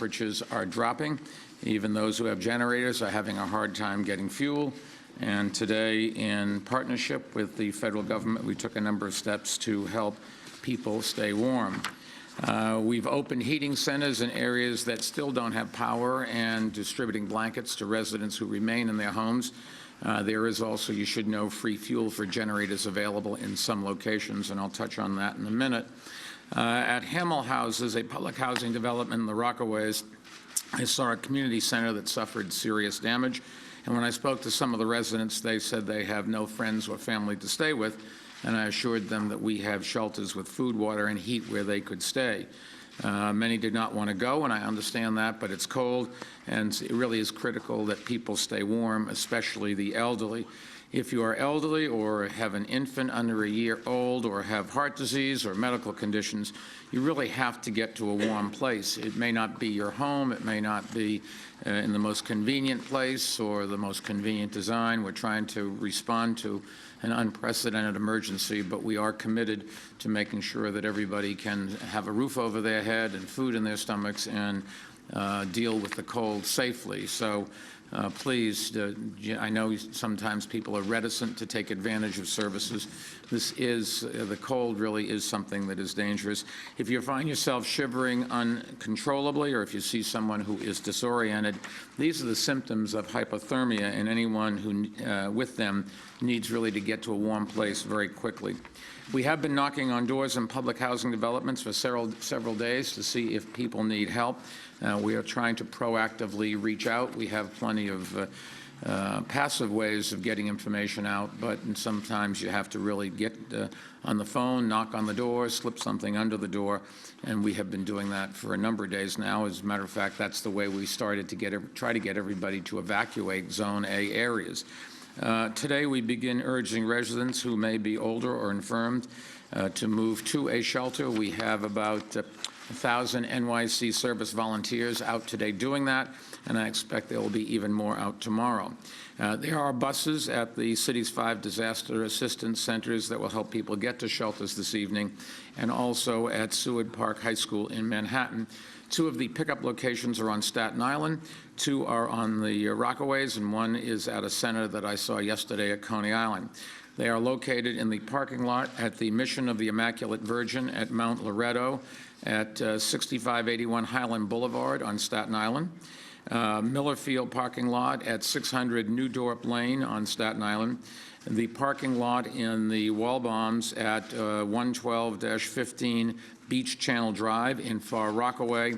temperatures are dropping. Even those who have generators are having a hard time getting fuel. And today, in partnership with the federal government, we took a number of steps to help people stay warm. We've opened heating centers in areas that still don't have power and distributing blankets to residents who remain in their homes. There is also, you should know, free fuel for generators available in some locations, and I'll touch on that in a minute. At Hamel Houses, a public housing development in the Rockaways, I saw a community center that suffered serious damage. And when I spoke to some of the residents, they said they have no friends or family to stay with. And I assured them that we have shelters with food, water, and heat where they could stay. Many did not want to go, and I understand that, but it's cold, and it really is critical that people stay warm, especially the elderly. If you are elderly or have an infant under a year old or have heart disease or medical conditions, you really have to get to a warm place. It may not be your home. It may not be in the most convenient place or the most convenient design. We're trying to respond to an unprecedented emergency, but we are committed to making sure that everybody can have a roof over their head and food in their stomachs and deal with the cold safely. So please, I know sometimes people are reticent to take advantage of services. This is, the cold really is something that is dangerous. If you find yourself shivering uncontrollably, or if you see someone who is disoriented, these are the symptoms of hypothermia, and anyone who, with them, needs really to get to a warm place very quickly. We have been knocking on doors in public housing developments for several days to see if people need help. We are trying to proactively reach out. We have plenty of passive ways of getting information out, but sometimes you have to really get on the phone, knock on the door, slip something under the door, and we have been doing that for a number of days now. As a matter of fact, that's the way we started to try to get everybody to evacuate Zone A areas. Today, we begin urging residents who may be older or infirmed to move to a shelter. We have about 1,000 NYC service volunteers out today doing that, and I expect there will be even more out tomorrow. There are buses at the city's 5 disaster assistance centers that will help people get to shelters this evening, and also at Seward Park High School in Manhattan. 2 of the pickup locations are on Staten Island, 2 are on the Rockaways, and 1 is at a center that I saw yesterday at Coney Island. They are located in the parking lot at the Mission of the Immaculate Virgin at Mount Loretto at 6581 Highland Boulevard on Staten Island, Miller Field parking lot at 600 New Dorp Lane on Staten Island, the parking lot in the Walbaums at 112-15 Beach Channel Drive in Far Rockaway,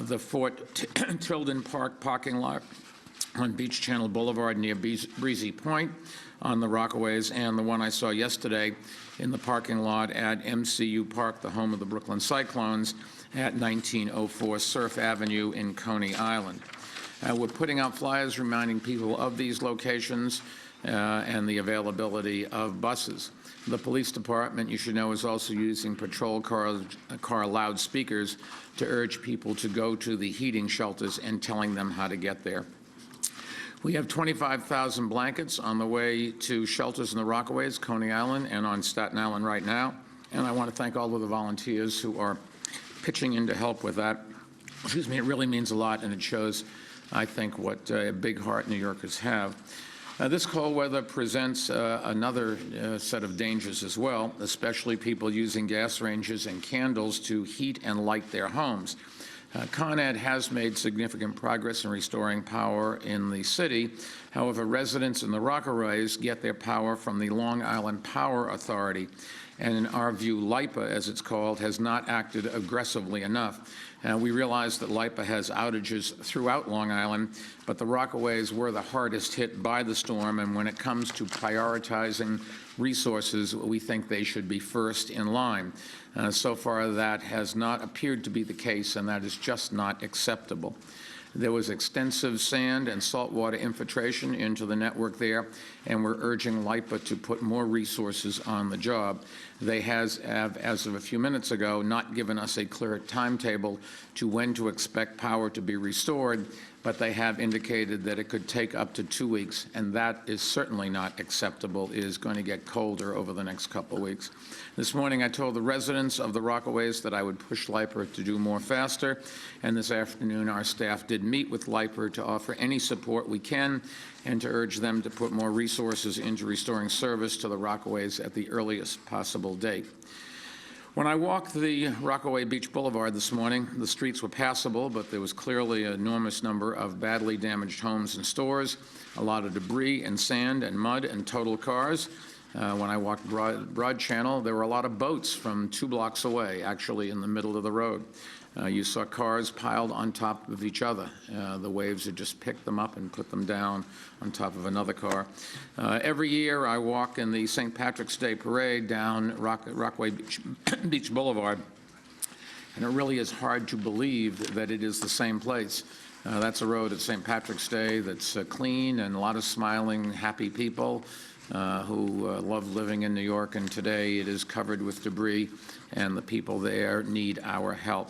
the Fort Tilden Park parking lot on Beach Channel Boulevard near Breezy Point on the Rockaways, and the one I saw yesterday in the parking lot at MCU Park, the home of the Brooklyn Cyclones, at 1904 Surf Avenue in Coney Island. We're putting out flyers reminding people of these locations and the availability of buses. The police department, you should know, is also using patrol car loudspeakers to urge people to go to the heating shelters and telling them how to get there. We have 25,000 blankets on the way to shelters in the Rockaways, Coney Island, and on Staten Island right now. And I want to thank all of the volunteers who are pitching in to help with that. Excuse me, it really means a lot, and it shows, I think, what a big heart New Yorkers have. This cold weather presents another set of dangers as well, especially people using gas ranges and candles to heat and light their homes. Con Ed has made significant progress in restoring power in the city. However, residents in the Rockaways get their power from the Long Island Power Authority. And in our view, LIPA, as it's called, has not acted aggressively enough. We realize that LIPA has outages throughout Long Island, but the Rockaways were the hardest hit by the storm, and when it comes to prioritizing resources, we think they should be first in line. So far, that has not appeared to be the case, and that is just not acceptable. There was extensive sand and saltwater infiltration into the network there, and we're urging LIPA to put more resources on the job. They have, as of a few minutes ago, not given us a clear timetable to when to expect power to be restored, but they have indicated that it could take up to 2 weeks, and that is certainly not acceptable. It is going to get colder over the next couple of weeks. This morning I told the residents of the Rockaways that I would push LIPR to do more faster, and this afternoon our staff did meet with LIPR to offer any support we can and to urge them to put more resources into restoring service to the Rockaways at the earliest possible date. When I walked the Rockaway Beach Boulevard this morning, the streets were passable, but there was clearly an enormous number of badly damaged homes and stores, a lot of debris and sand and mud and totaled cars. When I walked Broad Channel, there were a lot of boats from 2 blocks away, actually in the middle of the road. You saw cars piled on top of each other. The waves had just picked them up and put them down on top of another car. Every year I walk in the St. Patrick's Day Parade down Rockaway Beach Boulevard, and it really is hard to believe that it is the same place. That's a road at St. Patrick's Day that's clean and a lot of smiling, happy people who love living in New York, and today it is covered with debris, and the people there need our help.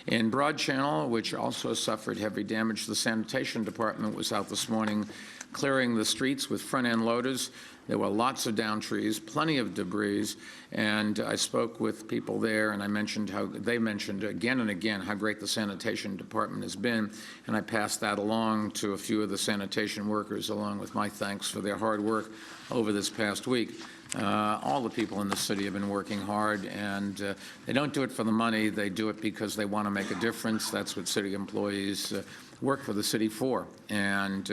In Broad Channel, which also suffered heavy damage, the sanitation department was out this morning clearing the streets with front-end loaders. There were lots of downed trees, plenty of debris, and I spoke with people there, and I mentioned how they mentioned again and again how great the sanitation department has been, and I passed that along to a few of the sanitation workers, along with my thanks for their hard work over this past week. All the people in the city have been working hard, and they don't do it for the money. They do it because they want to make a difference. That's what city employees work for the city for, and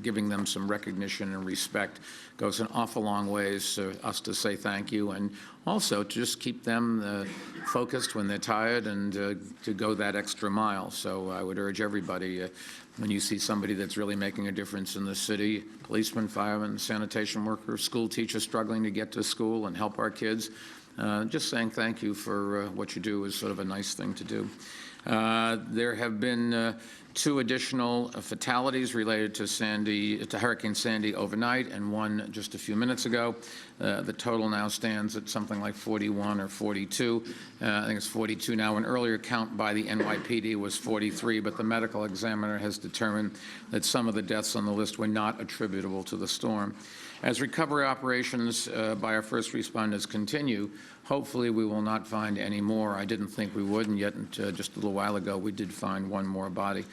giving them some recognition and respect goes an awful long ways for us to say thank you, and also to just keep them focused when they're tired and to go that extra mile. So I would urge everybody, when you see somebody that's really making a difference in the city, policemen, firemen, sanitation workers, school teachers struggling to get to school and help our kids, just saying thank you for what you do is sort of a nice thing to do. There have been 2 additional fatalities related to Hurricane Sandy overnight, and 1 just a few minutes ago. The total now stands at something like 41 or 42. I think it's 42 now. An earlier count by the NYPD was 43, but the medical examiner has determined that some of the deaths on the list were not attributable to the storm. As recovery operations by our first responders continue, hopefully we will not find any more. I didn't think we would, and yet just a little while ago we did find 1 more body.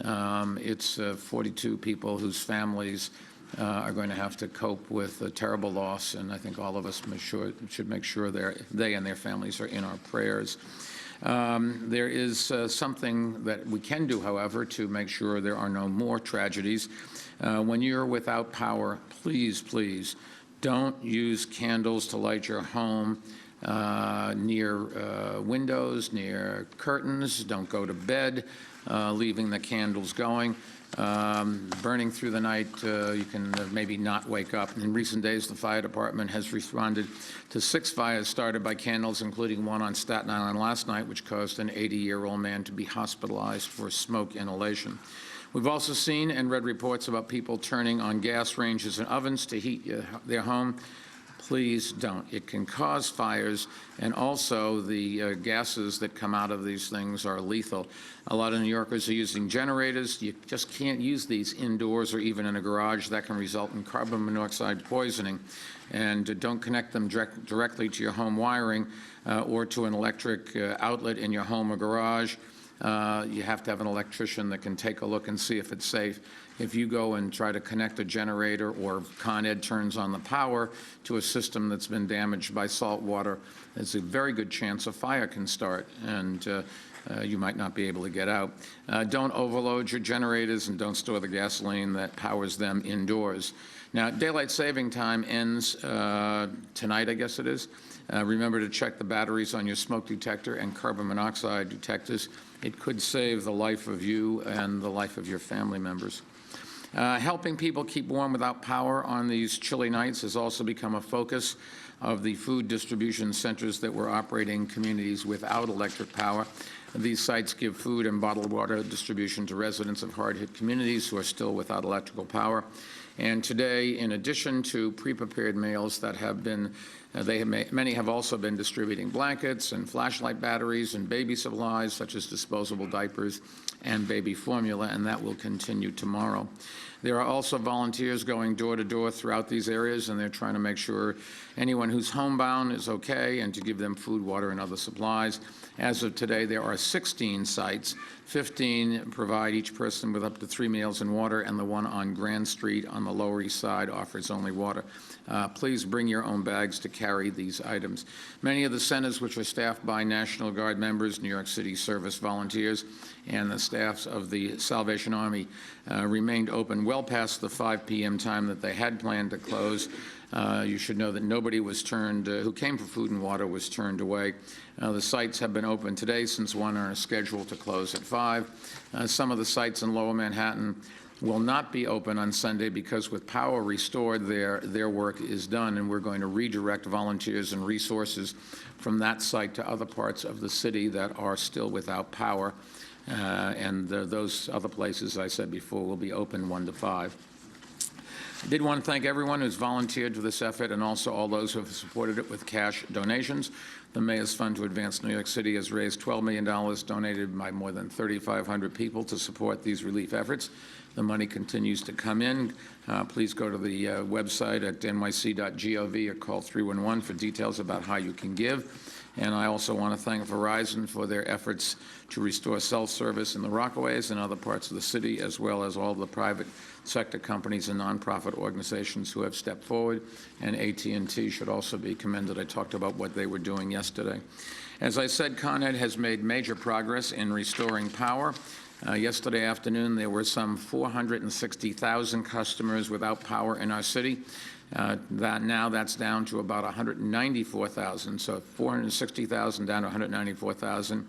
It's 42 people whose families are going to have to cope with a terrible loss, and I think all of us should make sure they and their families are in our prayers. There is something that we can do, however, to make sure there are no more tragedies. When you're without power, please, please don't use candles to light your home near windows, near curtains. Don't go to bed leaving the candles going. Burning through the night, you can maybe not wake up. In recent days, the fire department has responded to 6 fires started by candles, including 1 on Staten Island last night, which caused an 80-year-old man to be hospitalized for smoke inhalation. We've also seen and read reports about people turning on gas ranges and ovens to heat their home. Please don't. It can cause fires, and also the gases that come out of these things are lethal. A lot of New Yorkers are using generators. You just can't use these indoors or even in a garage. That can result in carbon monoxide poisoning. And don't connect them directly to your home wiring or to an electric outlet in your home or garage. You have to have an electrician that can take a look and see if it's safe. If you go and try to connect a generator, or Con Ed turns on the power to a system that's been damaged by salt water, there's a very good chance a fire can start, and you might not be able to get out. Don't overload your generators, and don't store the gasoline that powers them indoors. Now, daylight saving time ends tonight, I guess it is. Remember to check the batteries on your smoke detector and carbon monoxide detectors. It could save the life of you and the life of your family members. Helping people keep warm without power on these chilly nights has also become a focus of the food distribution centers that were operating in communities without electric power. These sites give food and bottled water distribution to residents of hard-hit communities who are still without electrical power. And today, in addition to pre-prepared meals that have been, many have also been distributing blankets and flashlight batteries and baby supplies, such as disposable diapers and baby formula, and that will continue tomorrow. There are also volunteers going door to door throughout these areas, and they're trying to make sure anyone who's homebound is okay and to give them food, water, and other supplies. As of today, there are 16 sites. 15 provide each person with up to 3 meals and water, and the one on Grand Street on the Lower East Side offers only water. Please bring your own bags to carry these items. Many of the centers, which are staffed by National Guard members, New York City service volunteers, and the staffs of the Salvation Army, remained open well past the 5 p.m. time that they had planned to close. You should know that nobody was turned, who came for food and water was turned away. The sites have been open today since 1 are scheduled to close at 5. Some of the sites in Lower Manhattan will not be open on Sunday because with power restored, their work is done, and we're going to redirect volunteers and resources from that site to other parts of the city that are still without power. Those other places, I said before, will be open 1 to 5. I did want to thank everyone who's volunteered for this effort and also all those who have supported it with cash donations. The Mayor's Fund to Advance New York City has raised $12 million donated by more than 3,500 people to support these relief efforts. The money continues to come in. Please go to the website at nyc.gov or call 311 for details about how you can give. And I also want to thank Verizon for their efforts to restore cell service in the Rockaways and other parts of the city, as well as all the private sector companies and nonprofit organizations who have stepped forward. And AT&T should also be commended. I talked about what they were doing yesterday. As I said, Con Ed has made major progress in restoring power. Yesterday afternoon, there were some 460,000 customers without power in our city. That's down to about 194,000, so 460,000 down to 194,000.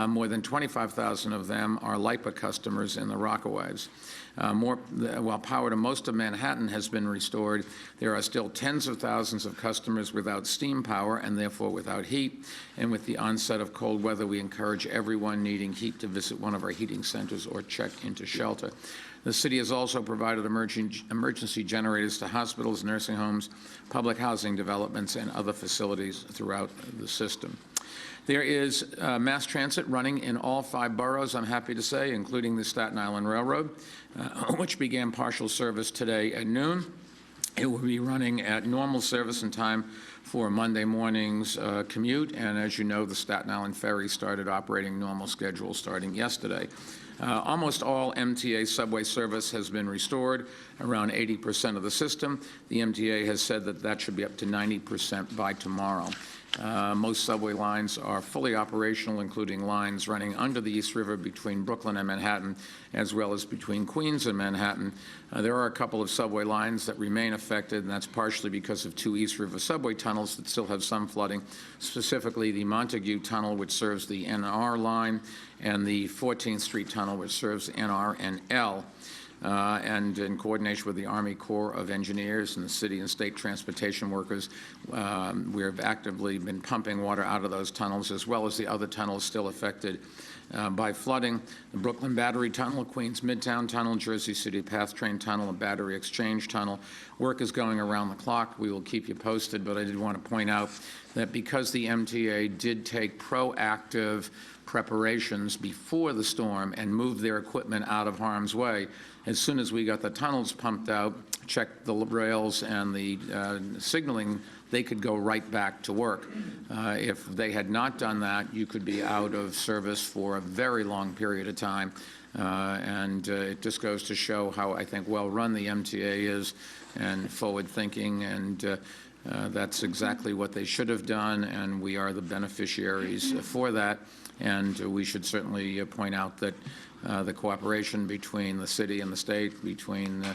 More than 25,000 of them are LIPA customers in the Rockaways. While power to most of Manhattan has been restored, there are still tens of thousands of customers without steam power and therefore without heat. And with the onset of cold weather, we encourage everyone needing heat to visit one of our heating centers or check into shelter. The city has also provided emergency generators to hospitals, nursing homes, public housing developments, and other facilities throughout the system. There is mass transit running in all 5 boroughs, I'm happy to say, including the Staten Island Railroad, which began partial service today at noon. It will be running at normal service and time for Monday morning's commute, and as you know, the Staten Island Ferry started operating normal schedule starting yesterday. Almost all MTA subway service has been restored, around 80% of the system. The MTA has said that that should be up to 90% by tomorrow. Most subway lines are fully operational, including lines running under the East River between Brooklyn and Manhattan, as well as between Queens and Manhattan. There are a couple of subway lines that remain affected, and that's partially because of 2 East River subway tunnels that still have some flooding, specifically the Montague Tunnel, which serves the NR line, and the 14th Street Tunnel, which serves NR and L. And in coordination with the Army Corps of Engineers and the city and state transportation workers, we have actively been pumping water out of those tunnels, as well as the other tunnels still affected by flooding. The Brooklyn Battery Tunnel, Queens Midtown Tunnel, Jersey City Path Train Tunnel, and Battery Exchange Tunnel. Work is going around the clock. We will keep you posted, but I did want to point out that because the MTA did take proactive preparations before the storm and moved their equipment out of harm's way, as soon as we got the tunnels pumped out, checked the rails and the signaling, they could go right back to work. If they had not done that, you could be out of service for a very long period of time. It just goes to show how, I think, well-run the MTA is and forward-thinking, and that's exactly what they should have done, and we are the beneficiaries for that. And we should certainly point out that the cooperation between the city and the state, between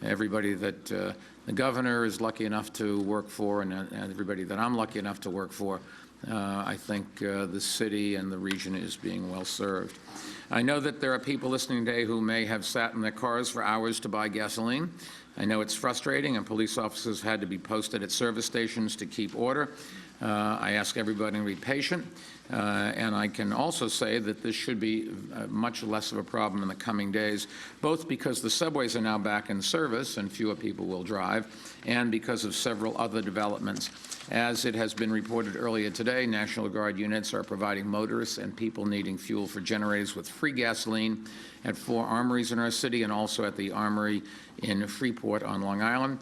everybody that the governor is lucky enough to work for and everybody that I'm lucky enough to work for, I think the city and the region is being well served. I know that there are people listening today who may have sat in their cars for hours to buy gasoline. I know it's frustrating, and police officers had to be posted at service stations to keep order. I ask everybody to be patient, and I can also say that this should be much less of a problem in the coming days, both because the subways are now back in service and fewer people will drive, and because of several other developments. As it has been reported earlier today, National Guard units are providing motorists and people needing fuel for generators with free gasoline at 4 armories in our city and also at the armory in Freeport on Long Island.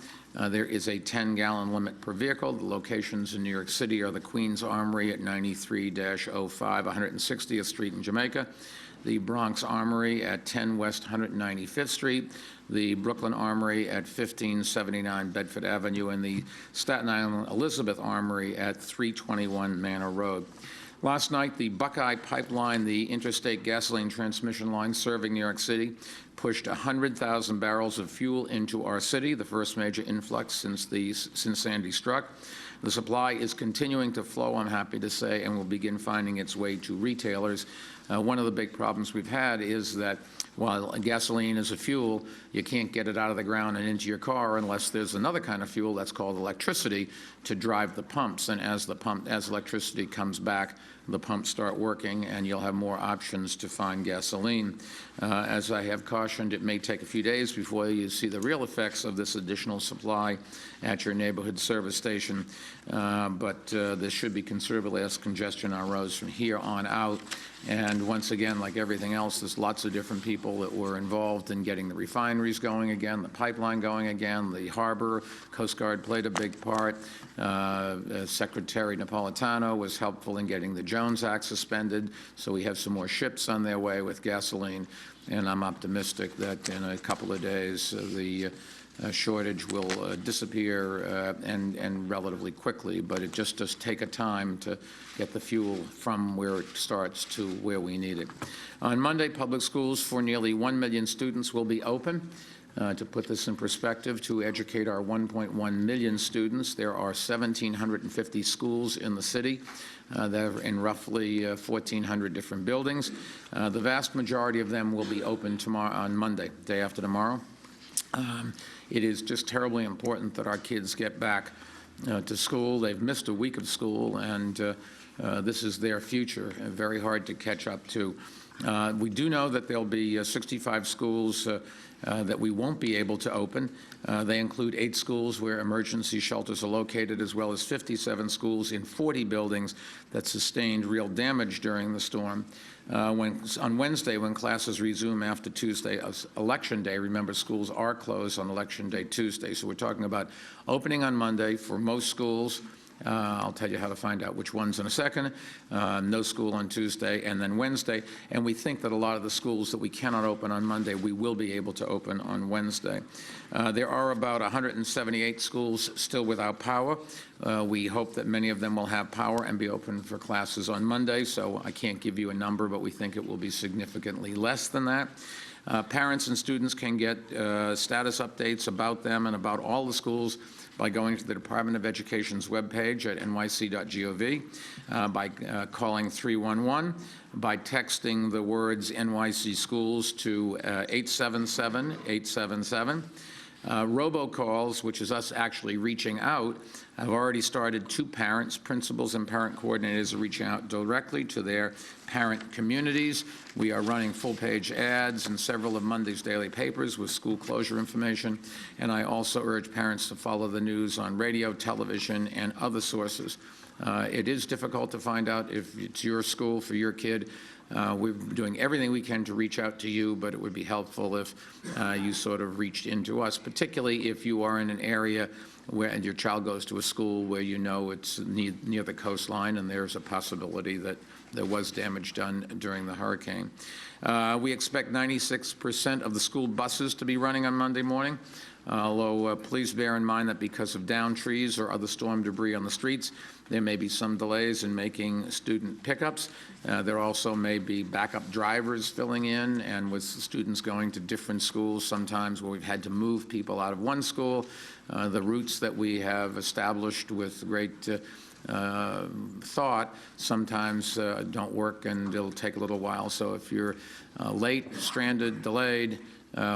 There is a 10-gallon limit per vehicle. The locations in New York City are the Queens Armory at 93-05 160th Street in Jamaica, the Bronx Armory at 10 West 195th Street, the Brooklyn Armory at 1579 Bedford Avenue, and the Staten Island Elizabeth Armory at 321 Manor Road. Last night, the Buckeye Pipeline, the interstate gasoline transmission line serving New York City, pushed 100,000 barrels of fuel into our city, the first major influx since Sandy struck. The supply is continuing to flow, I'm happy to say, and will begin finding its way to retailers. One of the big problems we've had is that while gasoline is a fuel, you can't get it out of the ground and into your car unless there's another kind of fuel that's called electricity to drive the pumps. And as electricity comes back, the pumps start working, and you'll have more options to find gasoline. As I have cautioned, it may take a few days before you see the real effects of this additional supply at your neighborhood service station, but there should be considerably less congestion on roads from here on out. And once again, like everything else, there's lots of different people that were involved in getting the refineries going again, the pipeline going again, the harbor. Coast Guard played a big part. Secretary Napolitano was helpful in getting the Jones Act suspended, so we have some more ships on their way with gasoline, and I'm optimistic that in a couple of days the shortage will disappear and relatively quickly, but it just does take a time to get the fuel from where it starts to where we need it. On Monday, public schools for nearly 1 million students will be open. To put this in perspective, to educate our 1.1 million students, there are 1,750 schools in the city that are in roughly 1,400 different buildings. The vast majority of them will be open tomorrow, on Monday, day after tomorrow. It is just terribly important that our kids get back to school. They've missed a week of school, and this is their future, and very hard to catch up to. We do know that there'll be 65 schools that we won't be able to open. They include 8 schools where emergency shelters are located, as well as 57 schools in 40 buildings that sustained real damage during the storm. On Wednesday, when classes resume after Tuesday, Election Day, remember schools are closed on Election Day Tuesday, so we're talking about opening on Monday for most schools. I'll tell you how to find out which ones in a second. No school on Tuesday, and then Wednesday. And we think that a lot of the schools that we cannot open on Monday, we will be able to open on Wednesday. There are about 178 schools still without power. We hope that many of them will have power and be open for classes on Monday, so I can't give you a number, but we think it will be significantly less than that. Parents and students can get status updates about them and about all the schools by going to the Department of Education's webpage at nyc.gov, by calling 311, by texting the words NYC Schools to 877-877. Robocalls, which is us actually reaching out, have already started to parents. Principals and parent coordinators are reaching out directly to their parent communities. We are running full-page ads in several of Monday's daily papers with school closure information, and I also urge parents to follow the news on radio, television, and other sources. It is difficult to find out if it's your school for your kid. We're doing everything we can to reach out to you, but it would be helpful if you sort of reached into us, particularly if you are in an area where your child goes to a school where you know it's near the coastline and there's a possibility that there was damage done during the hurricane. We expect 96% of the school buses to be running on Monday morning. Although please bear in mind that because of downed trees or other storm debris on the streets, there may be some delays in making student pickups. There also may be backup drivers filling in, and with students going to different schools, sometimes where we've had to move people out of one school, the routes that we have established with great thought sometimes don't work, and it'll take a little while. So if you're late, stranded, delayed,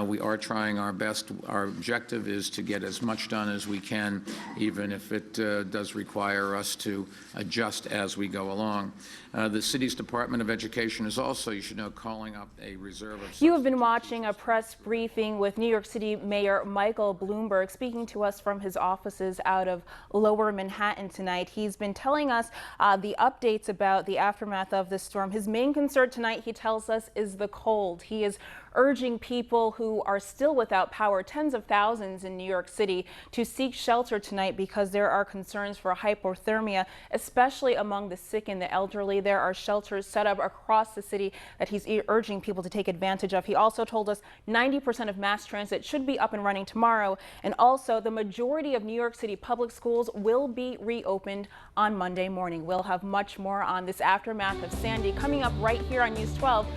we are trying our best. Our objective is to get as much done as we can, even if it does require us to adjust as we go along. The city's Department of Education is also, you should know, calling up a reserve of... You have been watching a press briefing with New York City Mayor Michael Bloomberg speaking to us from his offices out of Lower Manhattan tonight. He's been telling us the updates about the aftermath of this storm. His main concern tonight, he tells us, is the cold. He is urging people who are still without power, tens of thousands in New York City, to seek shelter tonight because there are concerns for hypothermia, especially among the sick and the elderly. There are shelters set up across the city that he's urging people to take advantage of. He also told us 90% of mass transit should be up and running tomorrow, and also the majority of New York City public schools will be reopened on Monday morning. We'll have much more on this aftermath of Sandy coming up right here on News 12.